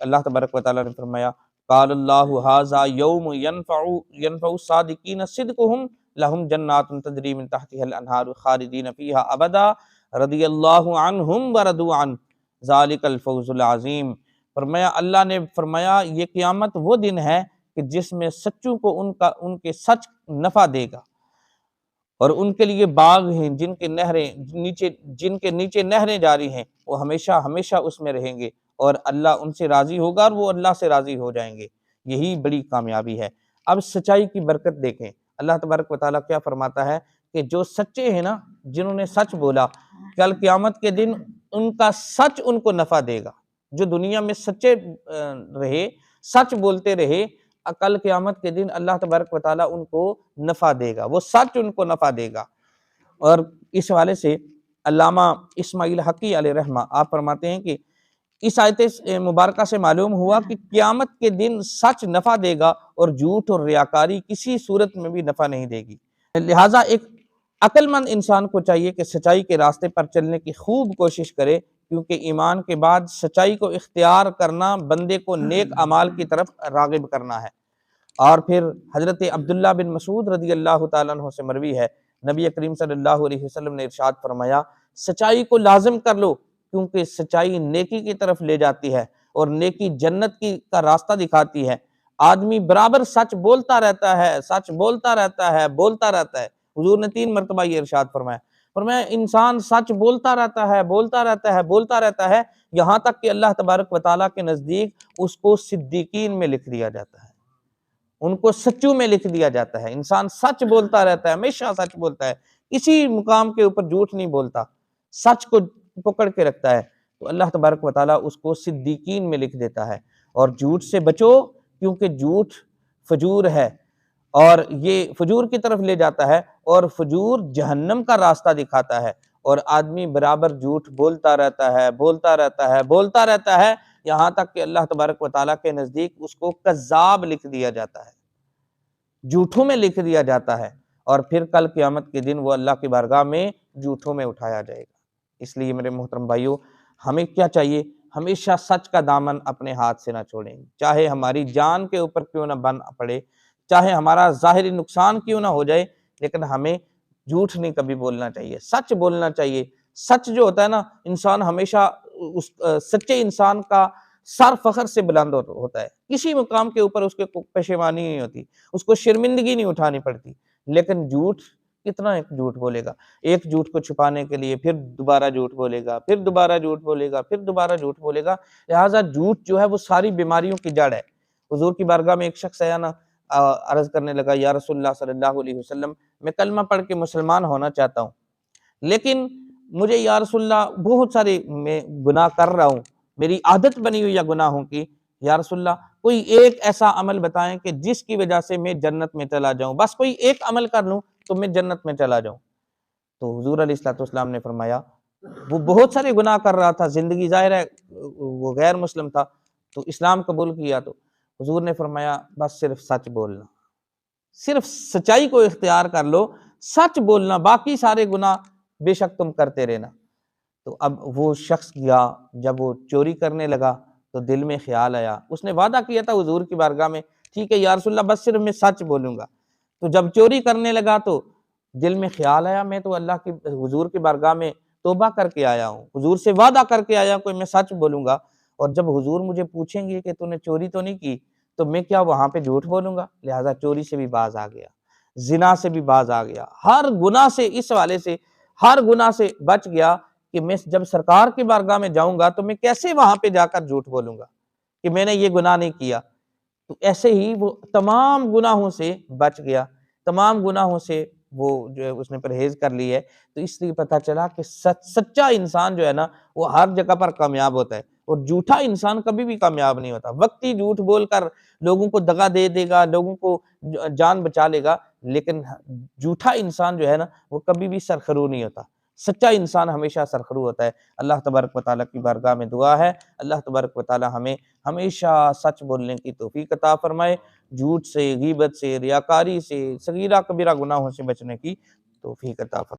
अल्लाह तबारक व तआला ने फरमाया क़ालल्लाहु हाज़ा यौम यनफ़उ सादिकीन सिद्क़ुहुम लहुम जन्नातुन तजरी मिन तहतिहल अनहारु खालिदीन फ़ीहा अबदा रदियल्लाहु अन्हुम व रदू अन ज़ालिकल फ़ौज़ुल अज़ीम। फरमाया, अल्लाह ने फरमाया, ये क़यामत वो दिन है कि जिसमें सच्चों को उनके सच नफ़ा देगा और उनके लिए बाग हैं जिनके नीचे नहरें जारी हैं, वो हमेशा हमेशा उसमें रहेंगे और अल्लाह उनसे राज़ी होगा और वो अल्लाह से राज़ी हो जाएंगे। यही बड़ी कामयाबी है। अब सच्चाई की बरकत देखें, अल्लाह तबारक व तआला क्या फरमाता है कि जो सच्चे हैं ना, जिन्होंने सच बोला, कल क़यामत के दिन उनका सच उनको नफ़ा देगा। जो दुनिया में सच्चे रहे, सच बोलते रहे, कल क़यामत के दिन अल्लाह तबारक व तआला उनको नफ़ा देगा, वो सच उनको नफ़ा देगा। और इस हवाले से अल्लामा इस्माइल हक़ी अलैहि रहमा आप फरमाते हैं कि इस आयत मुबारका से मालूम हुआ कि क़यामत के दिन सच नफ़ा देगा और झूठ और रियाकारी किसी सूरत में भी नफ़ा नहीं देगी। लिहाजा एक अक्लमंद इंसान को चाहिए कि सच्चाई के रास्ते पर चलने की खूब कोशिश करे, क्योंकि ईमान के बाद सच्चाई को इख्तियार करना बंदे को नेक अमाल की तरफ राग़िब करना है। और फिर हज़रत अब्दुल्ला बिन मसूद रज़ी अल्लाह तआला अन्हु से मरवी है, नबी करीम सल्लल्लाहु अलैहि वसल्लम ने इरशाद फरमाया, सच्चाई को लाज़िम कर लो, क्योंकि सच्चाई नेकी की तरफ ले जाती है और नेकी जन्नत का रास्ता दिखाती है। आदमी बराबर सच बोलता रहता है, सच बोलता रहता है, बोलता रहता है। हुजूर ने 3 मरतबा ये इरशाद फरमाया। फरमाया, इंसान सच बोलता रहता है, बोलता रहता है, बोलता रहता है, यहाँ तक कि अल्लाह तबारक व तआला के नज़दीक उसको सिद्दीकीन में लिख दिया जाता है, उनको सच्चों में लिख दिया जाता है। इंसान सच बोलता रहता है, हमेशा सच बोलता है, किसी मुकाम के ऊपर झूठ नहीं बोलता, सच को पकड़ के रखता है, तो अल्लाह तबारक व तआला उसको सिद्दीकीन में लिख देता है। और झूठ से बचो, क्योंकि झूठ फजूर है और ये फजूर की तरफ ले जाता है और फजूर जहन्नम का रास्ता दिखाता है। और आदमी बराबर झूठ बोलता रहता है, बोलता रहता है, बोलता रहता है, यहाँ तक कि अल्लाह तबारक व तआला के नज़दीक उसको कज़्ज़ाब लिख दिया जाता है, झूठों में लिख दिया जाता है। और फिर कल क़यामत के दिन वो अल्लाह की बारगाह में झूठों में उठाया जाएगा। इसलिए मेरे मोहतरम भाइयों, हमें क्या चाहिए, हमेशा सच का दामन अपने हाथ से ना छोड़ें, चाहे हमारी जान के ऊपर क्यों ना बन पड़े, चाहे हमारा ज़ाहिरी नुकसान क्यों ना हो जाए, लेकिन हमें झूठ नहीं कभी बोलना चाहिए, सच बोलना चाहिए। सच जो होता है ना, इंसान हमेशा उस सच्चे इंसान का सर फ़ख्र से बुलंद होता है, किसी मुकाम के ऊपर उसके पशेमानी नहीं होती, उसको शर्मिंदगी नहीं उठानी पड़ती। लेकिन झूठ, कितना एक झूठ बोलेगा, एक झूठ को छुपाने के लिए फिर दोबारा झूठ बोलेगा, फिर दोबारा झूठ बोलेगा, फिर दोबारा झूठ बोलेगा। लिहाजा झूठ जो है वो सारी बीमारियों की जड़ है। हुजूर की बारगाह में एक शख्स आया ना, अर्ज़ करने लगा, या रसूलल्लाह सल्लल्लाहु अलैहि वसल्लम, मैं कलमा पढ़ के मुसलमान होना चाहता हूँ, लेकिन मुझे या रसूलल्लाह बहुत सारे मैं गुनाह कर रहा हूँ, मेरी आदत बनी हुई है गुनाहों की, या रसूलल्लाह कोई एक ऐसा अमल बताएं कि जिसकी वजह से मैं जन्नत में चला जाऊं, बस कोई एक अमल कर लूं तो मैं जन्नत में चला जाऊं। तो हुजूर अलैहिस्सलाम ने फरमाया, वो बहुत सारे गुनाह कर रहा था, जिंदगी ज़ाहिर है वो गैर मुस्लिम था, तो इस्लाम कबूल किया, तो हुजूर ने फरमाया, बस सिर्फ सच बोलना, सिर्फ सच्चाई को इख्तियार कर लो, सच बोलना, बाकी सारे गुनाह बेशक तुम करते रहना। तो अब वो शख्स गया, जब वो चोरी करने लगा तो दिल में ख्याल आया, उसने वादा किया था हुजूर की बारगाह में, ठीक है या रसूलल्लाह, बस सिर्फ मैं सच बोलूंगा। तो जब चोरी करने लगा तो दिल में ख्याल आया, मैं तो अल्लाह की हुजूर की बारगाह में तौबा करके आया हूँ, हुजूर से वादा करके आया कोई मैं सच बोलूंगा, और जब हुजूर मुझे पूछेंगे कि तूने चोरी तो नहीं की, तो मैं क्या वहां पे झूठ बोलूंगा। लिहाजा चोरी से भी बाज आ गया, जिना से भी बाज आ गया, हर गुनाह से, इस वाले से हर गुनाह से बच गया कि मैं जब सरकार की बारगाह में जाऊंगा तो मैं कैसे वहां पे जाकर झूठ बोलूंगा कि मैंने ये गुनाह नहीं किया। तो ऐसे ही वो तमाम गुनाहों से बच गया, तमाम गुनाहों से वो जो है उसने परहेज कर ली है। तो इसलिए पता चला कि सच्चा इंसान जो है ना, वो हर जगह पर कामयाब होता है और झूठा इंसान कभी भी कामयाब नहीं होता। वक्ती झूठ बोलकर लोगों को दगा दे देगा, लोगों को जान बचा लेगा, लेकिन झूठा इंसान जो है ना, वो कभी भी सरखरू नहीं होता। सच्चा इंसान हमेशा सरखरू होता है। अल्लाह तबारक व तआला की बारगाह में दुआ है, अल्लाह तबारक व तआला हमें हमेशा सच बोलने की तौफीक अता फरमाए, झूठ से, गीबत से, रियाकारी से, सगीरा कबीरा गुनाहों से बचने की तौफीक अता फरमाए।